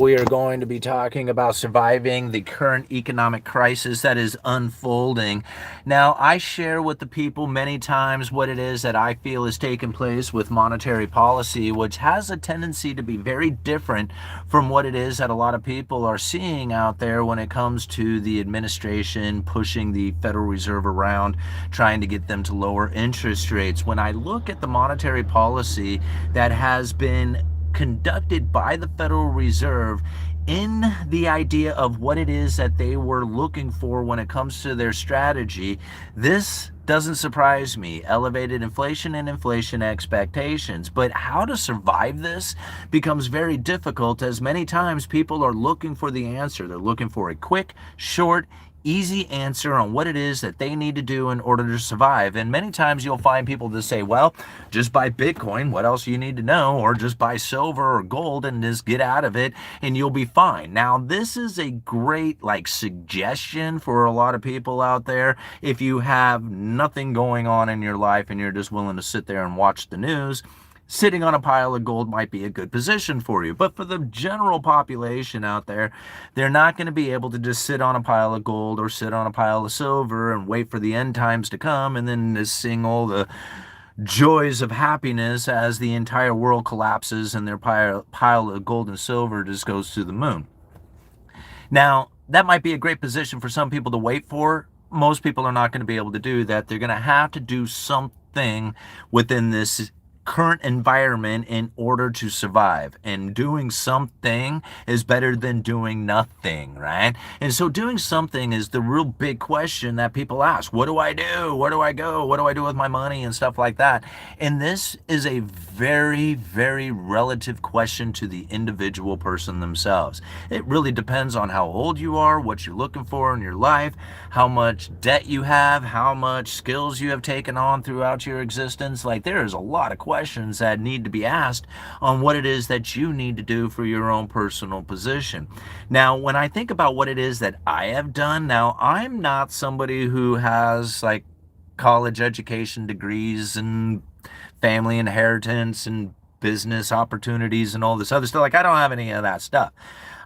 We are going to be talking about surviving the current economic crisis that is unfolding. Now, I share with the people many times what it is that I feel is taking place with monetary policy, which has a tendency to be very different from what it is that a lot of people are seeing out there when it comes to the administration pushing the Federal Reserve around, trying to get them to lower interest rates. When I look at the monetary policy that has been conducted by the Federal Reserve in the idea of what it is that they were looking for when it comes to their strategy, this doesn't surprise me. Elevated inflation and inflation expectations. But how to survive this becomes very difficult, as many times people are looking for the answer. They're looking for a quick, short, easy answer on what it is that they need to do in order to survive. And many times you'll find people that say, well, just buy Bitcoin, what else you need to know, or just buy silver or gold and just get out of it and you'll be fine. Now, this is a great suggestion for a lot of people out there. If you have nothing going on in your life and you're just willing to sit there and watch the news, sitting on a pile of gold might be a good position for you. But for the general population out there, they're not going to be able to just sit on a pile of gold or sit on a pile of silver and wait for the end times to come and then just sing all the joys of happiness as the entire world collapses and their pile of gold and silver just goes to the moon. Now, that might be a great position for some people to wait for. Most people are not going to be able to do that. They're going to have to do something within this current environment in order to survive, and doing something is better than doing nothing, right? And so doing something is the real big question that people ask. What do I do? Where do I go? What do I do with my money and stuff like that? And this is a very, very relative question to the individual person themselves. It really depends on how old you are, what you're looking for in your life, how much debt you have, how much skills you have taken on throughout your existence. There is a lot of questions that need to be asked on what it is that you need to do for your own personal position. Now, when I think about what it is that I have done, now I'm not somebody who has college education degrees and family inheritance and business opportunities and all this other stuff. I don't have any of that stuff.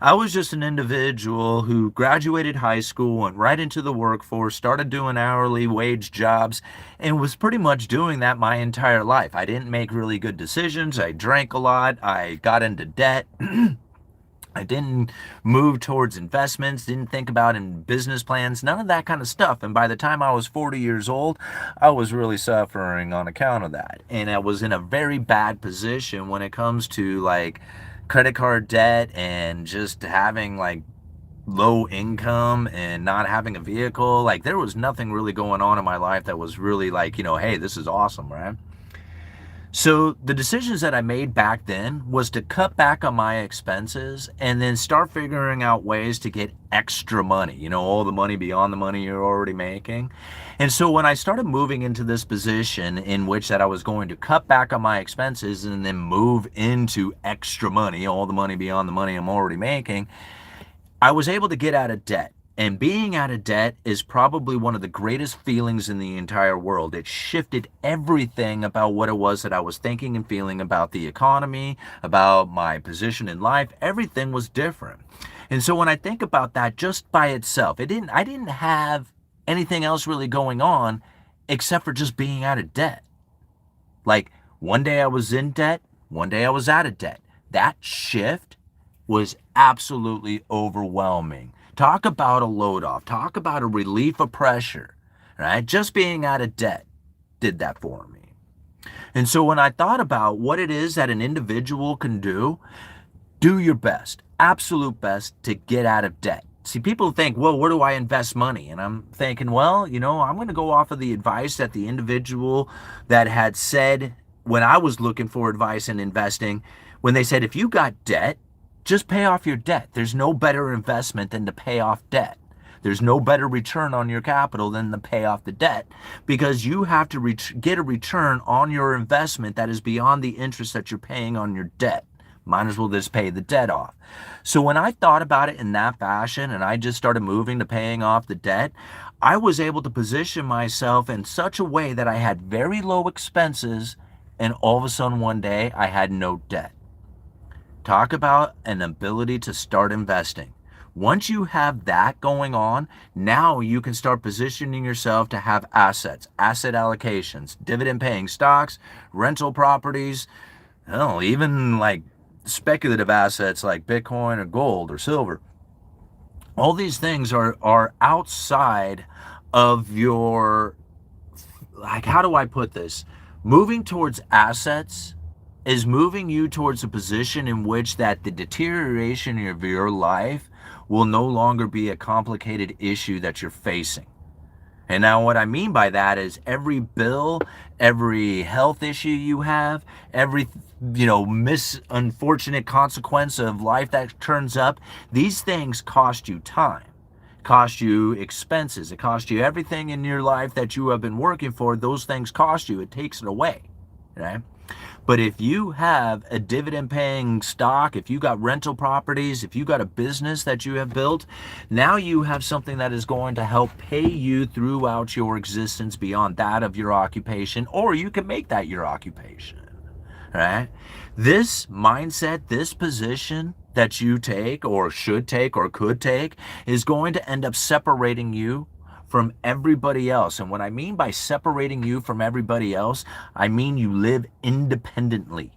I was just an individual who graduated high school, went right into the workforce, started doing hourly wage jobs, and was pretty much doing that my entire life. I didn't make really good decisions. I drank a lot. I got into debt. I didn't move towards investments, didn't think about in business plans, none of that kind of stuff. And by the time I was 40 years old, I was really suffering on account of that. And I was in a very bad position when it comes to credit card debt and just having low income and not having a vehicle. There was nothing really going on in my life that was really hey, this is awesome, right? So the decisions that I made back then was to cut back on my expenses and then start figuring out ways to get extra money, all the money beyond the money you're already making. And so when I started moving into this position in which that I was going to cut back on my expenses and then move into extra money, all the money beyond the money I'm already making, I was able to get out of debt. And being out of debt is probably one of the greatest feelings in the entire world. It shifted everything about what it was that I was thinking and feeling about the economy, about my position in life. Everything was different. And so when I think about that just by itself, I didn't have anything else really going on except for just being out of debt. One day I was in debt, one day I was out of debt. That shift was absolutely overwhelming. Talk about a load off. Talk about a relief of pressure, right? Just being out of debt did that for me. And so when I thought about what it is that an individual can do your best, absolute best to get out of debt. See, people think, well, where do I invest money? And I'm thinking, well, I'm going to go off of the advice that the individual that had said when I was looking for advice in investing, when they said, if you got debt, just pay off your debt. There's no better investment than to pay off debt. There's no better return on your capital than to pay off the debt, because you have to get a return on your investment that is beyond the interest that you're paying on your debt. Might as well just pay the debt off. So when I thought about it in that fashion and I just started moving to paying off the debt, I was able to position myself in such a way that I had very low expenses, and all of a sudden one day I had no debt. Talk about an ability to start investing. Once you have that going on, now you can start positioning yourself to have assets, asset allocations, dividend paying stocks, rental properties, hell, even like speculative assets like Bitcoin or gold or silver. All these things are outside of your, like, how do I put this? Moving towards assets is moving you towards a position in which that the deterioration of your life will no longer be a complicated issue that you're facing. And now what I mean by that is every bill, every health issue you have, every unfortunate consequence of life that turns up, these things cost you time, cost you expenses, it costs you everything in your life that you have been working for. Those things cost you, it takes it away, right? But if you have a dividend paying stock, if you got rental properties, if you got a business that you have built, now you have something that is going to help pay you throughout your existence beyond that of your occupation, or you can make that your occupation, right? This mindset, this position that you take or should take or could take is going to end up separating you from everybody else. And what I mean by separating you from everybody else, I mean you live independently.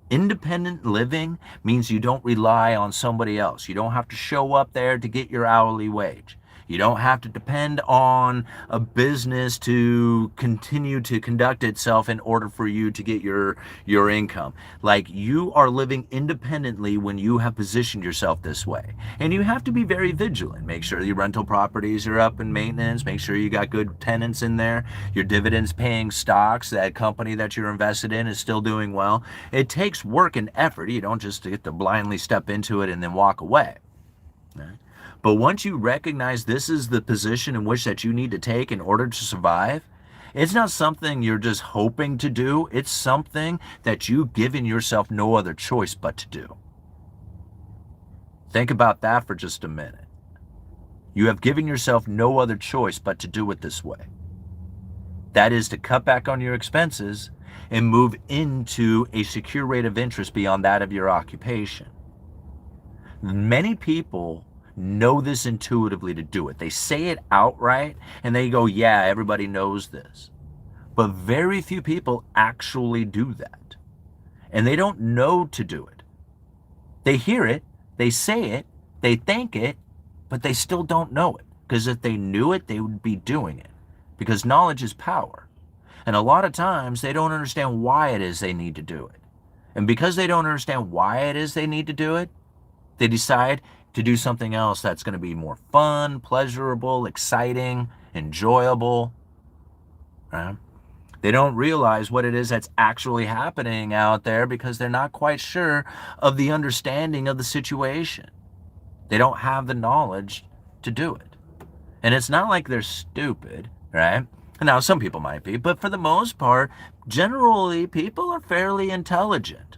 Independent living means you don't rely on somebody else. You don't have to show up there to get your hourly wage. You don't have to depend on a business to continue to conduct itself in order for you to get your income. Like, you are living independently when you have positioned yourself this way. And you have to be very vigilant. Make sure your rental properties are up in maintenance. Make sure you got good tenants in there. Your dividends paying stocks, that company that you're invested in is still doing well. It takes work and effort. You don't just get to blindly step into it and then walk away. Right? But once you recognize this is the position in which that you need to take in order to survive, it's not something you're just hoping to do. It's something that you've given yourself no other choice but to do. Think about that for just a minute. You have given yourself no other choice but to do it this way. That is to cut back on your expenses and move into a secure rate of interest beyond that of your occupation. Many people know this intuitively to do it. They say it outright and they go, yeah, everybody knows this. But very few people actually do that. And they don't know to do it. They hear it, they say it, they think it, but they still don't know it. Because if they knew it, they would be doing it. Because knowledge is power. And a lot of times they don't understand why it is they need to do it. And because they don't understand why it is they need to do it, they decide to do something else that's going to be more fun, pleasurable, exciting, enjoyable. Right? They don't realize what it is that's actually happening out there because they're not quite sure of the understanding of the situation. They don't have the knowledge to do it. And it's not like they're stupid, right? Now, some people might be, but for the most part, generally, people are fairly intelligent.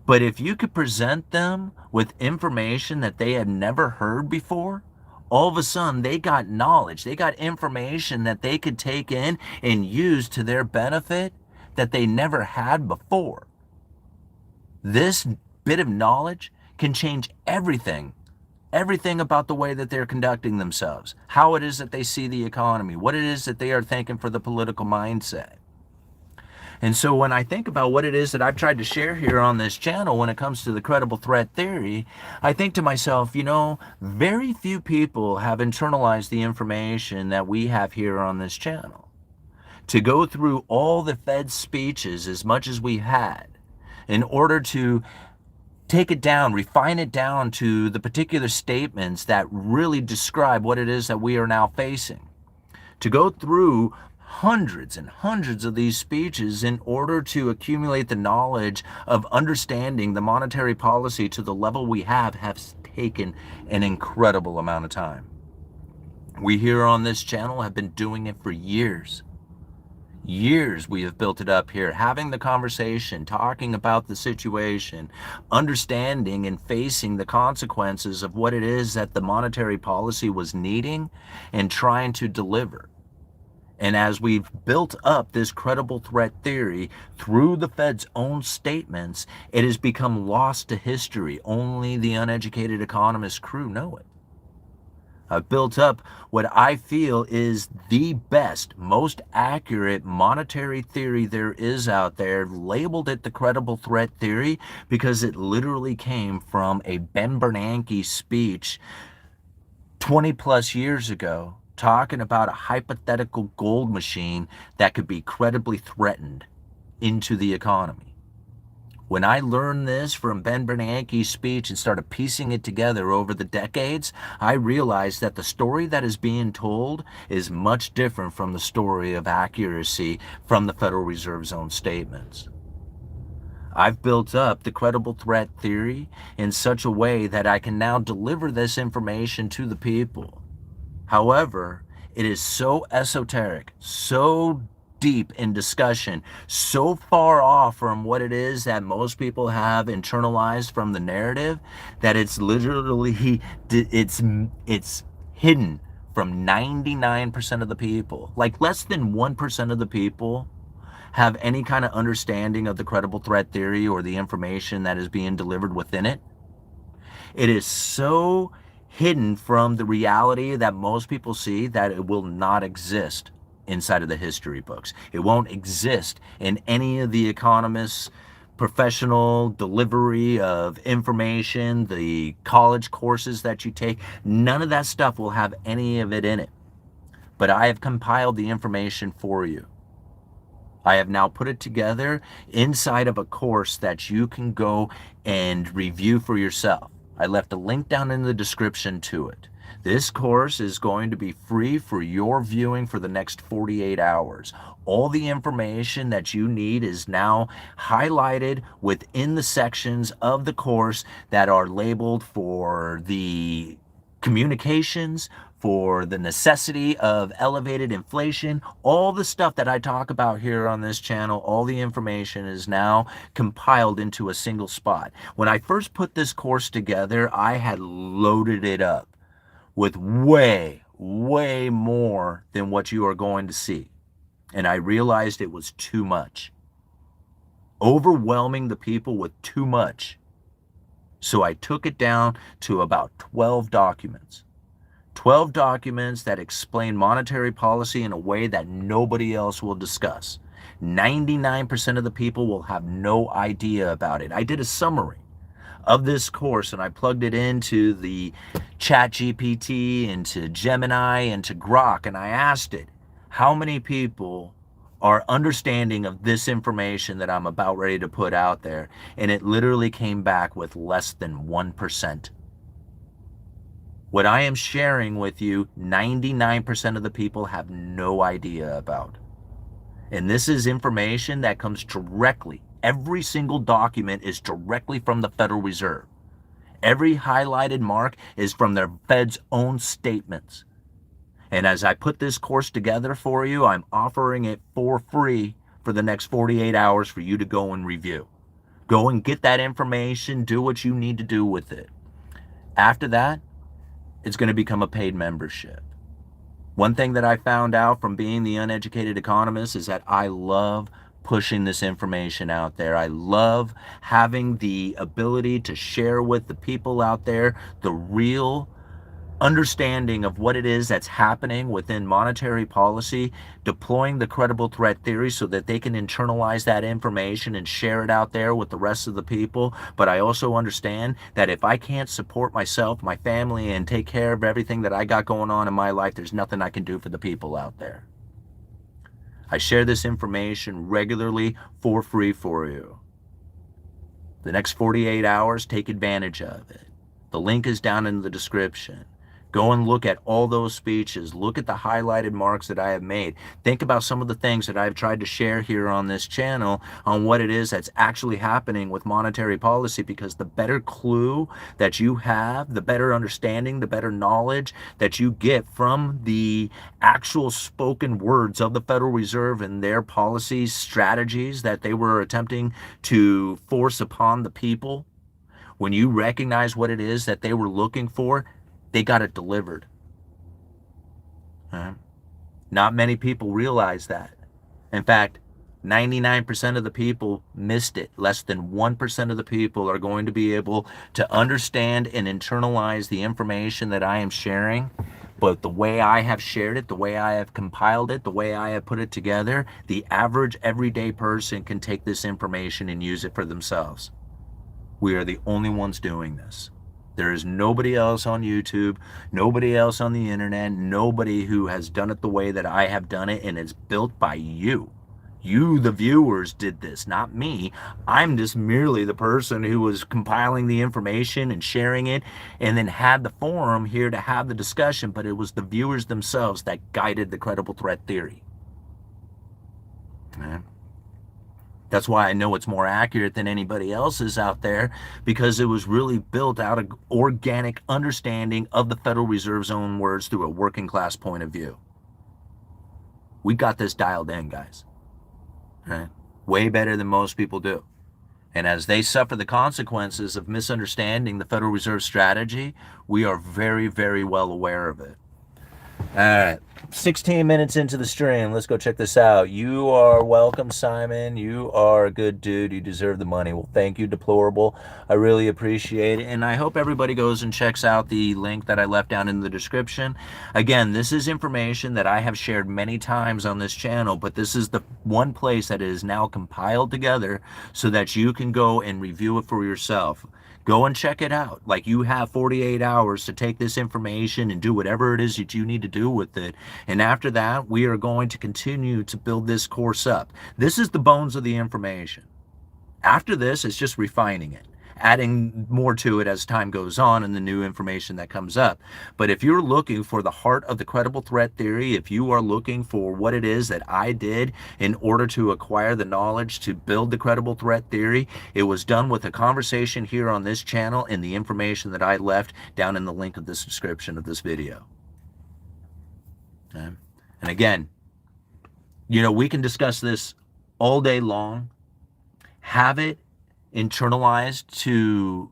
But if you could present them with information that they had never heard before, all of a sudden they got knowledge, they got information that they could take in and use to their benefit that they never had before. This bit of knowledge can change everything about the way that they're conducting themselves, how it is that they see the economy, what it is that they are thinking for the political mindset. And so when I think about what it is that I've tried to share here on this channel when it comes to the credible threat theory, I think to myself, very few people have internalized the information that we have here on this channel. To go through all the Fed's speeches as much as we had in order to take it down, refine it down to the particular statements that really describe what it is that we are now facing. To go through hundreds and hundreds of these speeches in order to accumulate the knowledge of understanding the monetary policy to the level we have taken an incredible amount of time. We here on this channel have been doing it for years. Years we have built it up here, having the conversation, talking about the situation, understanding and facing the consequences of what it is that the monetary policy was needing and trying to deliver. And as we've built up this credible threat theory through the Fed's own statements, it has become lost to history. Only the uneducated economist crew know it. I've built up what I feel is the best, most accurate monetary theory there is out there, labeled it the credible threat theory because it literally came from a Ben Bernanke speech 20 plus years ago talking about a hypothetical gold machine that could be credibly threatened into the economy. When I learned this from Ben Bernanke's speech and started piecing it together over the decades, I realized that the story that is being told is much different from the story of accuracy from the Federal Reserve's own statements. I've built up the credible threat theory in such a way that I can now deliver this information to the people. However, it is so esoteric, so deep in discussion, so far off from what it is that most people have internalized from the narrative that it's literally it's hidden from 99% of the people. Like less than 1% of the people have any kind of understanding of the credible threat theory or the information that is being delivered within it. It is so hidden from the reality that most people see that it will not exist inside of the history books. It won't exist in any of the economists' professional delivery of information, the college courses that you take. None of that stuff will have any of it in it. But I have compiled the information for you. I have now put it together inside of a course that you can go and review for yourself. I left a link down in the description to it. This course is going to be free for your viewing for the next 48 hours. All the information that you need is now highlighted within the sections of the course that are labeled for the communications, for the necessity of elevated inflation, all the stuff that I talk about here on this channel, all the information is now compiled into a single spot. When I first put this course together, I had loaded it up with way, way more than what you are going to see. And I realized it was too much. Overwhelming the people with too much. So I took it down to about 12 documents. 12 documents that explain monetary policy in a way that nobody else will discuss. 99% of the people will have no idea about it. I did a summary of this course and I plugged it into the Chat GPT, into Gemini, into Grok, and I asked it, how many people are understanding of this information that I'm about ready to put out there? And it literally came back with less than 1%. What I am sharing with you, 99% of the people have no idea about. And this is information that comes directly. Every single document is directly from the Federal Reserve. Every highlighted mark is from their Fed's own statements. And as I put this course together for you, I'm offering it for free for the next 48 hours for you to go and review. Go and get that information, do what you need to do with it. After that, it's going to become a paid membership. One thing that I found out from being the uneducated economist is that I love pushing this information out there. I love having the ability to share with the people out there the real understanding of what it is that's happening within monetary policy, deploying the credible threat theory so that they can internalize that information and share it out there with the rest of the people. But I also understand that if I can't support myself, my family, and take care of everything that I got going on in my life, there's nothing I can do for the people out there. I share this information regularly for free for you. The next 48 hours, take advantage of it. The link is down in the description. Go and look at all those speeches. Look at the highlighted marks that I have made. Think about some of the things that I've tried to share here on this channel on what it is that's actually happening with monetary policy, because the better clue that you have, the better understanding, the better knowledge that you get from the actual spoken words of the Federal Reserve and their policies, strategies that they were attempting to force upon the people. When you recognize what it is that they were looking for, they got it delivered. Not many people realize that. In fact, 99% of the people missed it. Less than 1% of the people are going to be able to understand and internalize the information that I am sharing. But the way I have shared it, the way I have compiled it, the way I have put it together, the average everyday person can take this information and use it for themselves. We are the only ones doing this. There is nobody else on YouTube, nobody else on the internet, nobody who has done it the way that I have done it, and it's built by you. You, the viewers, did this, not me. I'm just merely the person who was compiling the information and sharing it, and then had the forum here to have the discussion, but it was the viewers themselves that guided the credible threat theory. Okay. That's why I know it's more accurate than anybody else's out there, because it was really built out of organic understanding of the Federal Reserve's own words through a working class point of view. We got this dialed in, guys. Right? Way better than most people do. And as they suffer the consequences of misunderstanding the Federal Reserve strategy, we are very, very well aware of it. All right, 16 minutes into the stream. Let's go check this out. You are welcome, Simon. You are a good dude. You deserve the money. Well, thank you, Deplorable. I really appreciate it. And I hope everybody goes and checks out the link that I left down in the description. Again, this is information that I have shared many times on this channel, but this is the one place that is now compiled together so that you can go and review it for yourself. Go and check it out. Like, you have 48 hours to take this information and do whatever it is that you need to do with it. And after that, we are going to continue to build this course up. This is the bones of the information. After this, it's just refining it, adding more to it as time goes on and the new information that comes up. But if you're looking for the heart of the credible threat theory, if you are looking for what it is that I did in order to acquire the knowledge to build the credible threat theory, it was done with a conversation here on this channel and the information that I left down in the link of this description of this video. Okay? And again, you know, we can discuss this all day long. Have it internalized to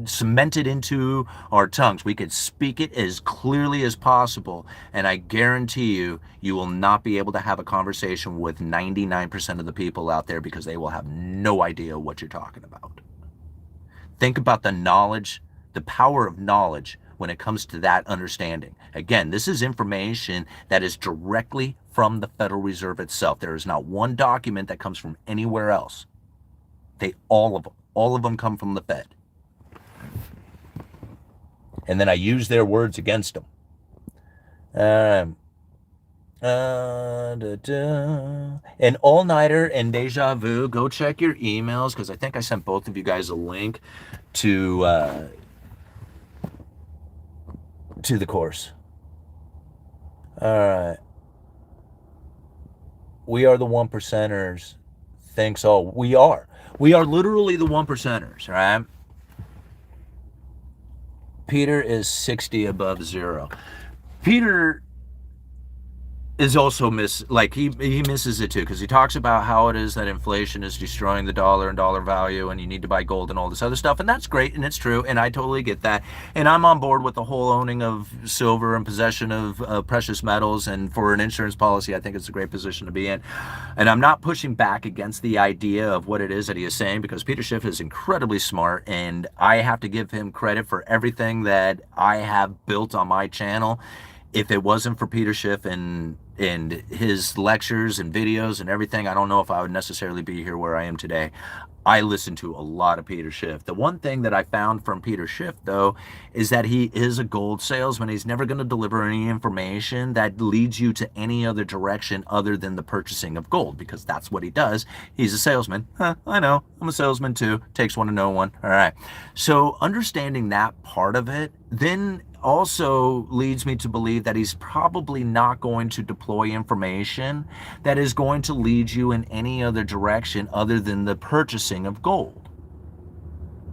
cemented into our tongues. We could speak it as clearly as possible, and I guarantee you, you will not be able to have a conversation with 99% of the people out there, because they will have no idea what you're talking about. Think about the knowledge, the power of knowledge when it comes to that understanding. Again, this is information that is directly from the Federal Reserve itself. There is not one document that comes from anywhere else. All of them come from the Fed. And then I use their words against them. An all-nighter and deja vu. Go check your emails, because I think I sent both of you guys a link to the course. All right. We are the one percenters. Thanks all. We are literally the one percenters, right? Peter is 60 above zero. Peter is also he misses it too, because he talks about how it is that inflation is destroying the dollar and dollar value, and you need to buy gold and all this other stuff, and that's great and it's true, and I totally get that, and I'm on board with the whole owning of silver and possession of precious metals, and for an insurance policy, I think it's a great position to be in, and I'm not pushing back against the idea of what it is that he is saying, because Peter Schiff is incredibly smart, and I have to give him credit for everything that I have built on my channel. If it wasn't for Peter Schiff and his lectures and videos and everything, I don't know if I would necessarily be here where I am today. I listen to a lot of Peter Schiff. The one thing that I found from Peter Schiff, though, is that he is a gold salesman. He's never going to deliver any information that leads you to any other direction other than the purchasing of gold, because that's what he does. He's a salesman. I know, I'm a salesman too. Takes one to know one. All right. So understanding that part of it then also leads me to believe that he's probably not going to deploy information that is going to lead you in any other direction other than the purchasing of gold.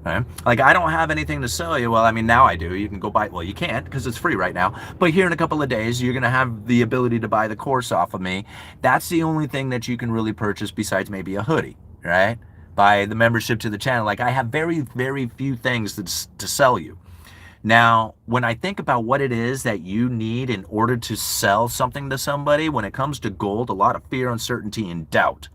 Okay? Like, I don't have anything to sell you. Well, I mean, now I do. You can go buy, well, you can't because it's free right now. But here in a couple of days, you're going to have the ability to buy the course off of me. That's the only thing that you can really purchase besides maybe a hoodie, right? By the membership to the channel. Like, I have very, very few things to sell you. Now, when I think about what it is that you need in order to sell something to somebody, when it comes to gold, a lot of fear, uncertainty, and doubt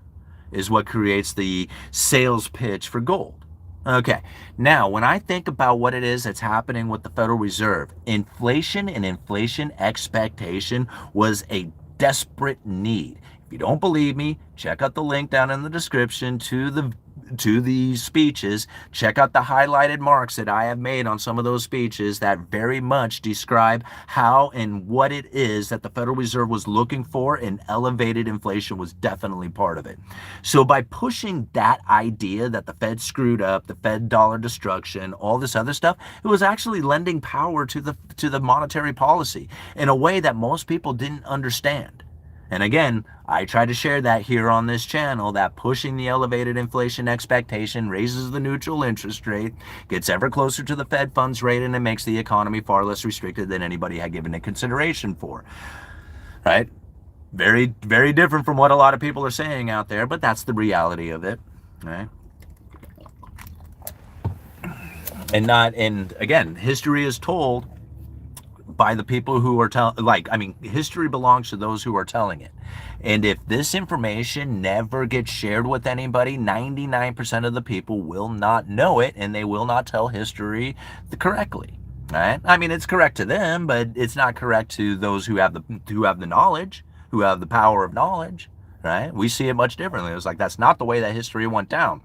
is what creates the sales pitch for gold. Okay, now when I think about what it is that's happening with the Federal Reserve, inflation and inflation expectation was a desperate need. If you don't believe me, check out the link down in the description to the speeches. Check out the highlighted marks that I have made on some of those speeches that very much describe how and what it is that the Federal Reserve was looking for, and elevated inflation was definitely part of it. So by pushing that idea that the Fed screwed up, the Fed dollar destruction, all this other stuff, it was actually lending power to the monetary policy in a way that most people didn't understand. And again, I try to share that here on this channel, that pushing the elevated inflation expectation raises the neutral interest rate, gets ever closer to the Fed funds rate, and it makes the economy far less restricted than anybody had given it consideration for. Right? Very, very different from what a lot of people are saying out there, but that's the reality of it. Right? And again, history is told by the people who are history belongs to those who are telling it. And if this information never gets shared with anybody, 99% of the people will not know it, and they will not tell history correctly. Right? I mean, it's correct to them, but it's not correct to those who have the knowledge, who have the power of knowledge. Right? We see it much differently. It's like, that's not the way that history went down.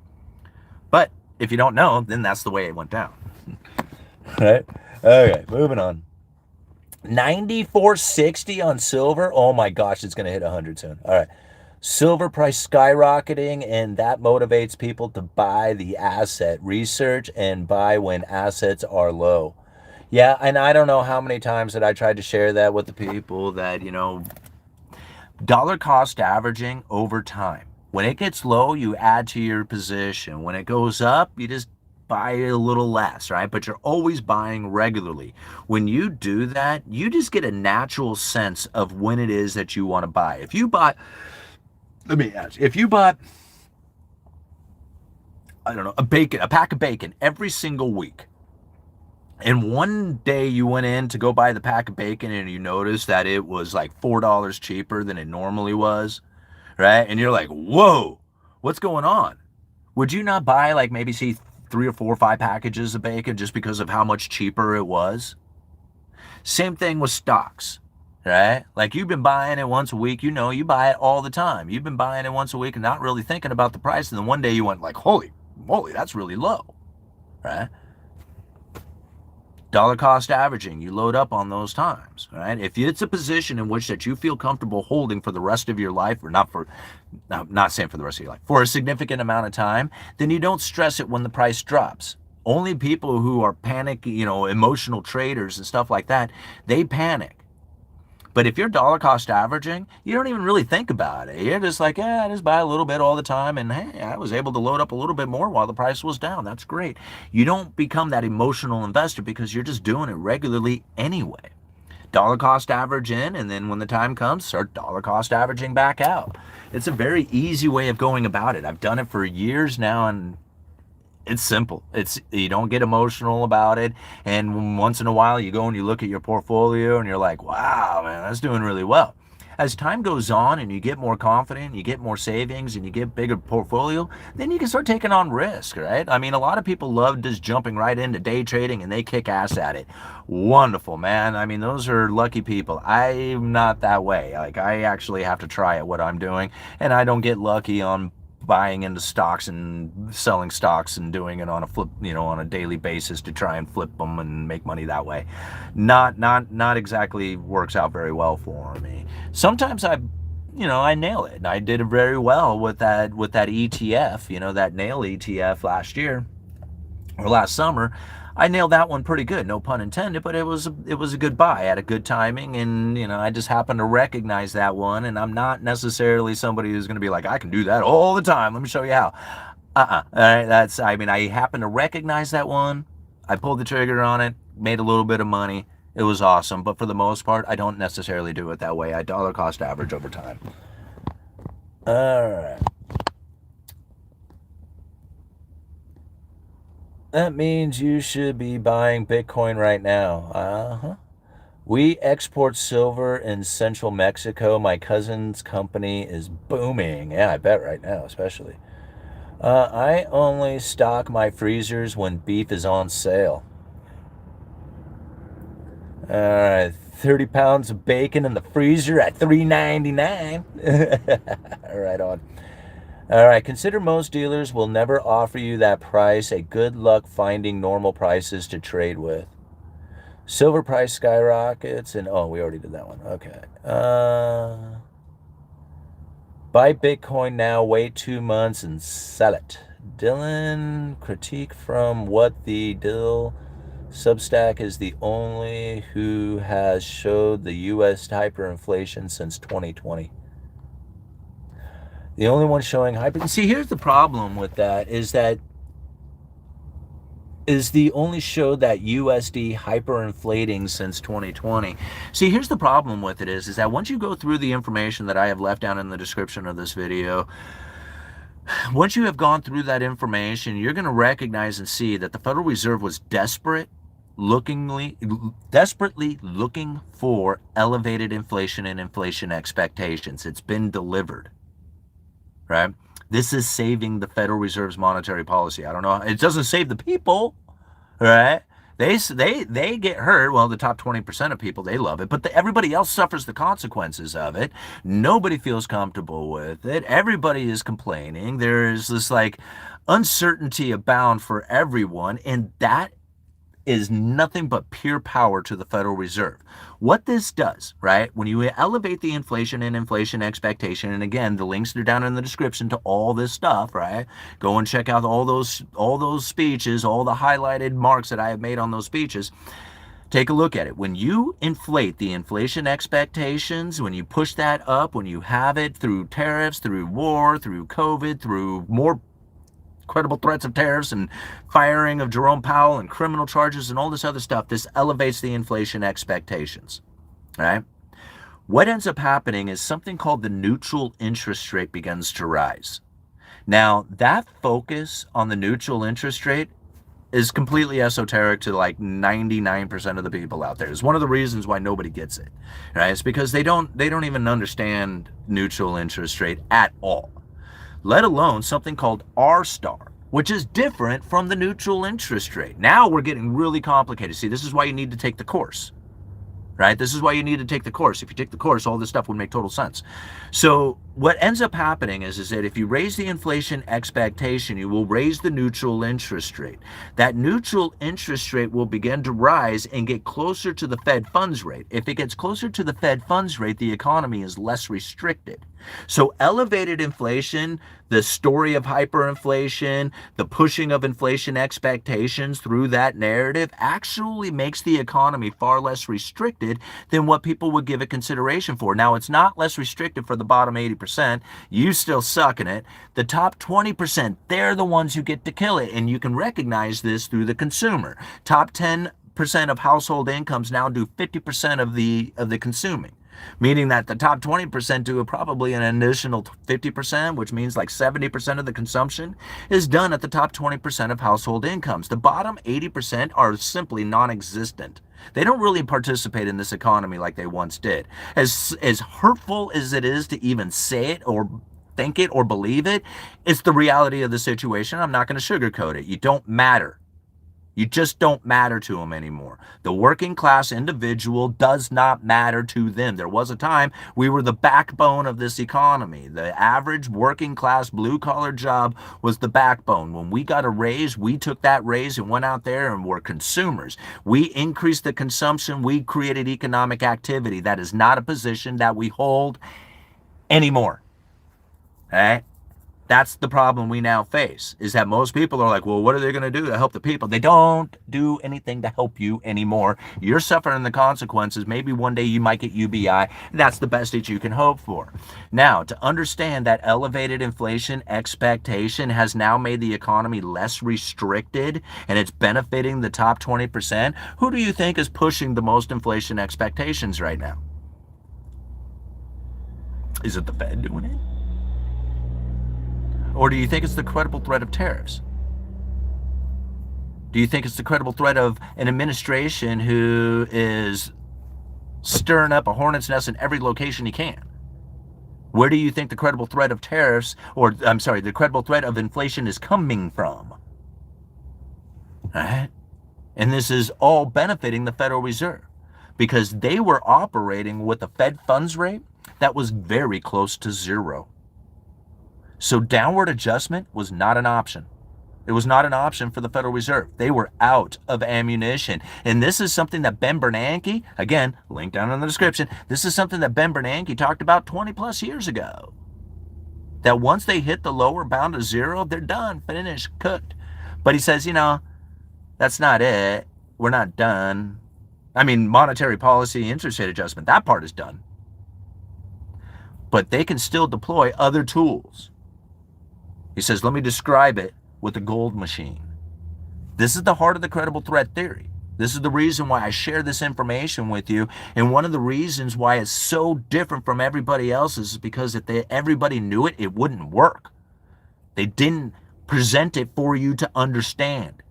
But if you don't know, then that's the way it went down. Right? Okay, moving on. 94.60 on silver. Oh my gosh, it's going to hit 100 soon. All right. Silver price skyrocketing, and that motivates people to buy the asset. Research and buy when assets are low. Yeah, and I don't know how many times that I tried to share that with the people that, dollar cost averaging over time. When it gets low, you add to your position. When it goes up, you just buy a little less, right? But you're always buying regularly. When you do that, you just get a natural sense of when it is that you want to buy. If you bought, I don't know, a pack of bacon every single week, and one day you went in to go buy the pack of bacon and you noticed that it was like $4 cheaper than it normally was, right? And you're like, whoa, what's going on? Would you not buy maybe 3 or 4 or 5 packages of bacon just because of how much cheaper it was? Same thing with stocks, right? Like, you've been buying it once a week, you buy it all the time. You've been buying it once a week and not really thinking about the price, and then one day you went like, holy moly, that's really low, right? Dollar cost averaging, you load up on those times, right? If it's a position in which that you feel comfortable holding for the rest of your life, or not saying for the rest of your life, for a significant amount of time, then you don't stress it when the price drops. Only people who are emotional traders and stuff like that, they panic. But if you're dollar cost averaging, you don't even really think about it. You're just like, I just buy a little bit all the time, and hey, I was able to load up a little bit more while the price was down. That's great. You don't become that emotional investor because you're just doing it regularly anyway. Dollar cost average in, and then when the time comes, start dollar cost averaging back out. It's a very easy way of going about it. I've done it for years now, and it's simple. You don't get emotional about it. And once in a while you go and you look at your portfolio and you're like, wow, man, that's doing really well. As time goes on and you get more confident, you get more savings, and you get bigger portfolio, then you can start taking on risk, right? I mean, a lot of people love just jumping right into day trading and they kick ass at it. Wonderful, man. I mean, those are lucky people. I'm not that way. Like, I actually have to try at what I'm doing, and I don't get lucky on buying into stocks and selling stocks and doing it on a daily basis to try and flip them and make money that way. Not exactly works out very well for me. Sometimes I nail it, and I did it very well with that ETF, that nail ETF last year or last summer. I nailed that one pretty good, no pun intended, but it was a good buy at a good timing, and I just happened to recognize that one, and I'm not necessarily somebody who's going to be like, I can do that all the time. Let me show you how. All right, I happened to recognize that one. I pulled the trigger on it, made a little bit of money. It was awesome, but for the most part, I don't necessarily do it that way. I dollar cost average over time. All right. That means you should be buying Bitcoin right now. Uh-huh. We export silver in central Mexico. My cousin's company is booming. Yeah, I bet right now, especially. I only stock my freezers when beef is on sale. All right, 30 pounds of bacon in the freezer at $3.99. Right on. All right, consider most dealers will never offer you that price. A good luck finding normal prices to trade with. Silver price skyrockets, and oh, we already did that one. Okay. Buy Bitcoin now, wait 2 months, and sell it. Dylan, critique from what the Dill Substack is the only who has showed the U.S. hyperinflation since 2020. The only one showing hyper. See, here's the problem with that is the only show that USD hyperinflating since 2020. See, here's the problem with it is that once you go through the information that I have left down in the description of this video, once you have gone through that information, you're going to recognize and see that the Federal Reserve was desperately looking for elevated inflation and inflation expectations. It's been delivered, right? This is saving the Federal Reserve's monetary policy. I don't know. It doesn't save the people, right? They get hurt. Well, the top 20% of people, they love it, but everybody else suffers the consequences of it. Nobody feels comfortable with it. Everybody is complaining. There's this like uncertainty abound for everyone, and that is nothing but pure power to the Federal Reserve. What this does, right, when you elevate the inflation and inflation expectation, and again, the links are down in the description to all this stuff, right? Go and check out all those speeches, all the highlighted marks that I have made on those speeches. Take a look at it. When you inflate the inflation expectations, when you push that up, when you have it through tariffs, through war, through COVID, through more credible threats of tariffs and firing of Jerome Powell and criminal charges and all this other stuff, this elevates the inflation expectations, right? What ends up happening is something called the neutral interest rate begins to rise. Now, that focus on the neutral interest rate is completely esoteric to like 99% of the people out there. It's one of the reasons why nobody gets it, right? It's because they don't even understand neutral interest rate at all, let alone something called R-star, which is different from the neutral interest rate. Now we're getting really complicated. See, this is why you need to take the course, right? This is why you need to take the course. If you take the course, all this stuff would make total sense. So what ends up happening is that if you raise the inflation expectation, you will raise the neutral interest rate. That neutral interest rate will begin to rise and get closer to the Fed funds rate. If it gets closer to the Fed funds rate, the economy is less restricted. So elevated inflation, the story of hyperinflation, the pushing of inflation expectations through that narrative actually makes the economy far less restricted than what people would give it consideration for. Now, it's not less restricted for the bottom 80%. You still suck in it. The top 20%, they're the ones who get to kill it. And you can recognize this through the consumer. Top 10% of household incomes now do 50% of the consuming, meaning that the top 20% do probably an additional 50%, which means like 70% of the consumption is done at the top 20% of household incomes. The bottom 80% are simply non-existent. They don't really participate in this economy like they once did. As hurtful as it is to even say it or think it or believe it, it's the reality of the situation. I'm not going to sugarcoat it. You don't matter. You just don't matter to them anymore. The working class individual does not matter to them. There was a time we were the backbone of this economy. The average working class blue collar job was the backbone. When we got a raise, we took that raise and went out there and were consumers. We increased the consumption. We created economic activity. That is not a position that we hold anymore. Okay? That's the problem we now face, is that most people are like, well, what are they going to do to help the people? They don't do anything to help you anymore. You're suffering the consequences. Maybe one day you might get UBI. That's the best that you can hope for. Now, to understand that elevated inflation expectation has now made the economy less restricted and it's benefiting the top 20%, who do you think is pushing the most inflation expectations right now? Is it the Fed doing it? Or do you think it's the credible threat of tariffs? Do you think it's the credible threat of an administration who is stirring up a hornet's nest in every location he can? Where do you think the credible threat of tariffs, or I'm sorry, the credible threat of inflation is coming from? All right? And this is all benefiting the Federal Reserve because they were operating with a Fed funds rate that was very close to zero. So downward adjustment was not an option. It was not an option for the Federal Reserve. They were out of ammunition. And this is something that Ben Bernanke, again, link down in the description, this is something that Ben Bernanke talked about 20 plus years ago. That once they hit the lower bound of zero, they're done, finished, cooked. But he says, that's not it. We're not done. I mean, monetary policy, interest rate adjustment, that part is done. But they can still deploy other tools. He says, let me describe it with the gold machine. This is the heart of the credible threat theory. This is the reason why I share this information with you. And one of the reasons why it's so different from everybody else's is because if everybody knew it, it wouldn't work. They didn't present it for you to understand.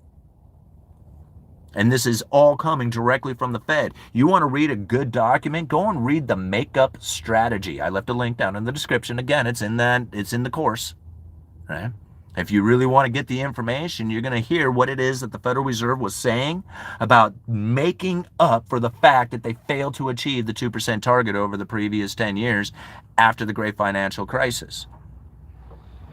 And this is all coming directly from the Fed. You want to read a good document? Go and read the Makeup Strategy. I left a link down in the description. Again, it's in the course. Right? If you really want to get the information, you're going to hear what it is that the Federal Reserve was saying about making up for the fact that they failed to achieve the 2% target over the previous 10 years after the great financial crisis.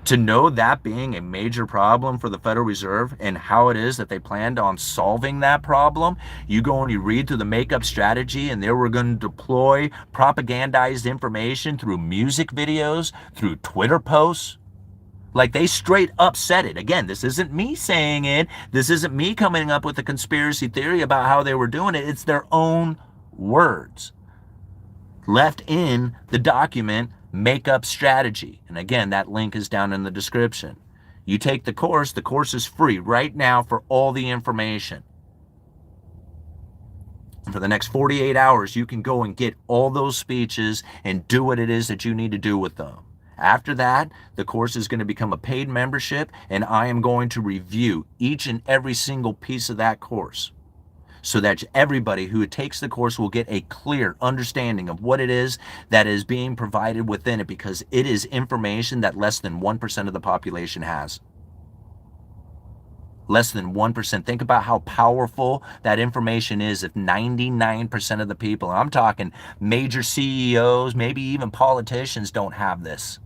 To know that being a major problem for the Federal Reserve and how it is that they planned on solving that problem, you go and you read through the Makeup Strategy, and they were going to deploy propagandized information through music videos, through Twitter posts. Like, they straight up said it. Again, this isn't me saying it. This isn't me coming up with a conspiracy theory about how they were doing it. It's their own words left in the document Makeup Strategy. And again, that link is down in the description. You take the course is free right now for all the information. And for the next 48 hours, you can go and get all those speeches and do what it is that you need to do with them. After that, the course is going to become a paid membership, and I am going to review each and every single piece of that course so that everybody who takes the course will get a clear understanding of what it is that is being provided within it, because it is information that less than 1% of the population has. Less than 1%. Think about how powerful that information is if 99% of the people, and I'm talking major CEOs, maybe even politicians, don't have this.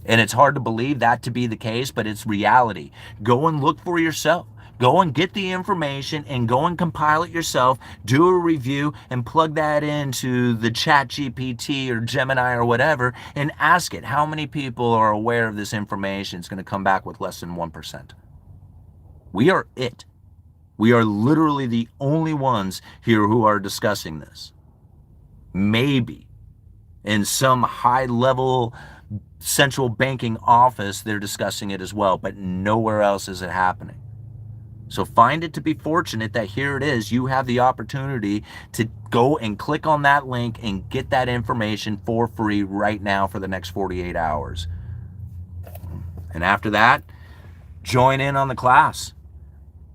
And it's hard to believe that to be the case, but it's reality. Go and look for yourself. Go and get the information and go and compile it yourself. Do a review and plug that into the Chat GPT or Gemini or whatever and ask it how many people are aware of this information. It's going to come back with less than 1%. We are it. We are literally the only ones here who are discussing this. Maybe in some high-level central banking office, they're discussing it as well, but nowhere else is it happening. So find it to be fortunate that here it is. You have the opportunity to go and click on that link and get that information for free right now for the next 48 hours. And after that, join in on the class.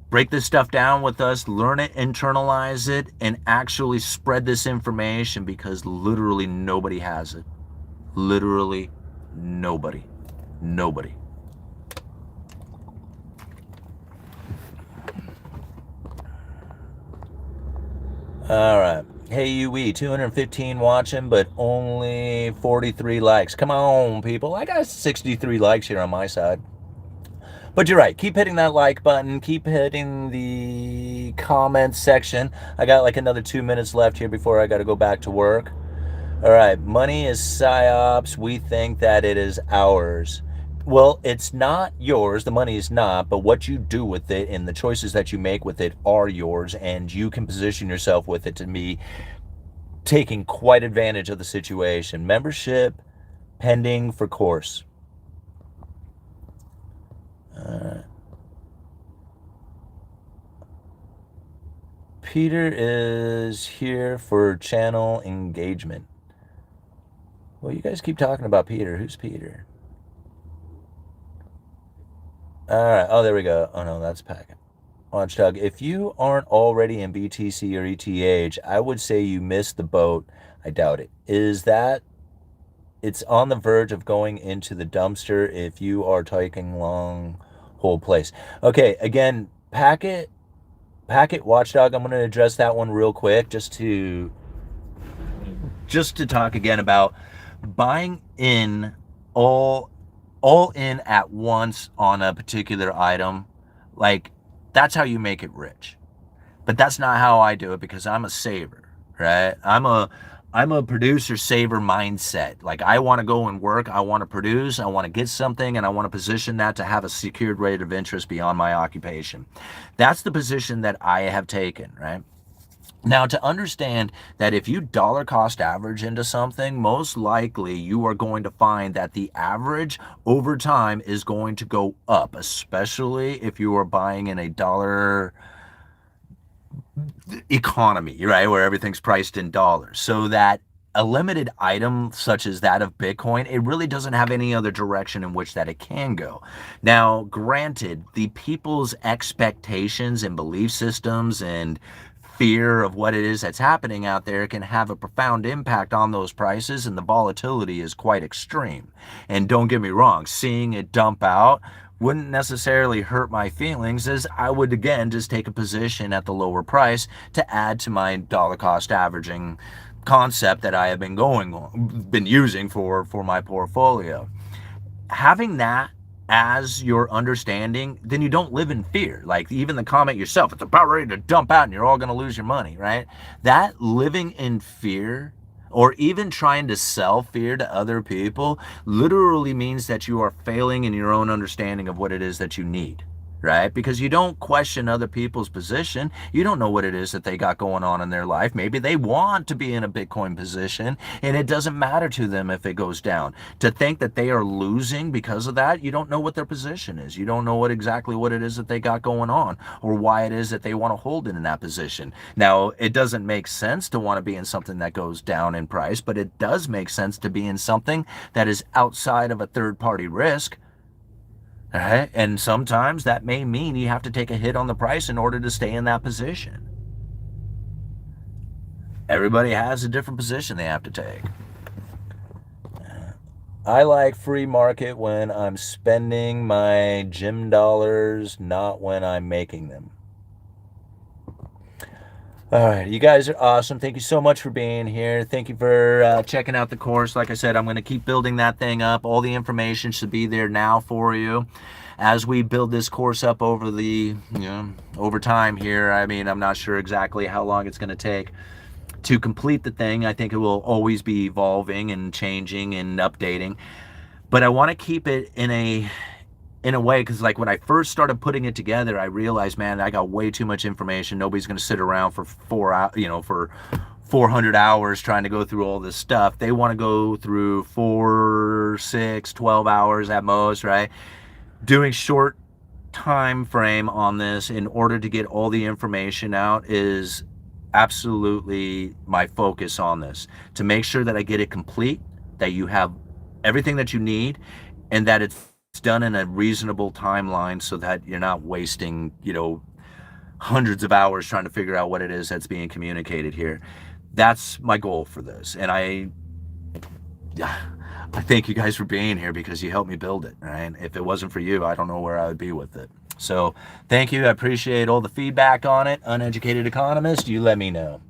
Break this stuff down with us, learn it, internalize it, and actually spread this information, because literally nobody has it. Literally nobody. Nobody. All right. Hey, UE, 215 watching, but only 43 likes. Come on, people. I got 63 likes here on my side. But you're right. Keep hitting that like button. Keep hitting the comment section. I got like another 2 minutes left here before I got to go back to work. All right. Money is psyops. We think that it is ours. Well, it's not yours. The money is not. But what you do with it and the choices that you make with it are yours. And you can position yourself with it to be taking quite advantage of the situation. Membership pending for course. Peter is here for channel engagement. Well, you guys keep talking about Peter. Who's Peter? All right. Oh, there we go. Oh no, that's packet. Watchdog. If you aren't already in BTC or ETH, I would say you missed the boat. I doubt it. Is that it's on the verge of going into the dumpster if you are taking long whole place. Okay, again, packet watchdog. I'm going to address that one real quick just to talk again about buying in all all in at once on a particular item. Like that's how you make it rich. But that's not how I do it because I'm a saver, right? I'm a producer saver mindset. Like I want to go and work, I want to produce, I want to get something, and I want to position that to have a secured rate of interest beyond my occupation. That's the position that I have taken, right? Now, to understand that if you dollar cost average into something, most likely you are going to find that the average over time is going to go up, especially if you are buying in a dollar economy, right, where everything's priced in dollars. So that a limited item such as that of Bitcoin, it really doesn't have any other direction in which that it can go. Now, granted, the people's expectations and belief systems and fear of what it is that's happening out there can have a profound impact on those prices, and the volatility is quite extreme. And don't get me wrong, seeing it dump out wouldn't necessarily hurt my feelings, as I would again just take a position at the lower price to add to my dollar cost averaging concept that I have been using for my portfolio. Having that as your understanding, then you don't live in fear. Like even the comment yourself, it's about ready to dump out and you're all going to lose your money, right? That living in fear or even trying to sell fear to other people literally means that you are failing in your own understanding of what it is that you need, right? Because you don't question other people's position. You don't know what it is that they got going on in their life. Maybe they want to be in a Bitcoin position and it doesn't matter to them if it goes down. To think that they are losing because of that, you don't know what their position is. You don't know exactly what it is that they got going on or why it is that they want to hold it in that position. Now, it doesn't make sense to want to be in something that goes down in price, but it does make sense to be in something that is outside of a third party risk. Right? And sometimes that may mean you have to take a hit on the price in order to stay in that position. Everybody has a different position they have to take. I like free market when I'm spending my gym dollars, not when I'm making them. All right, you guys are awesome. Thank you so much for being here. Thank you for checking out the course. Like I said, I'm going to keep building that thing up. All the information should be there now for you as we build this course up over time here. I mean, I'm not sure exactly how long it's going to take to complete the thing. I think it will always be evolving and changing and updating, but I want to keep it in a way, because like when I first started putting it together, I realized, man, I got way too much information. Nobody's going to sit around for 4 hours, for 400 hours trying to go through all this stuff. They want to go through 4, 6, 12 hours at most, right? Doing short time frame on this in order to get all the information out is absolutely my focus on this, to make sure that I get it complete, that you have everything that you need, and that it's done in a reasonable timeline so that you're not wasting, hundreds of hours trying to figure out what it is that's being communicated here. That's my goal for this. And I thank you guys for being here because you helped me build it, right? If it wasn't for you, I don't know where I would be with it. So thank you. I appreciate all the feedback on it. Uneducated Economist, you let me know.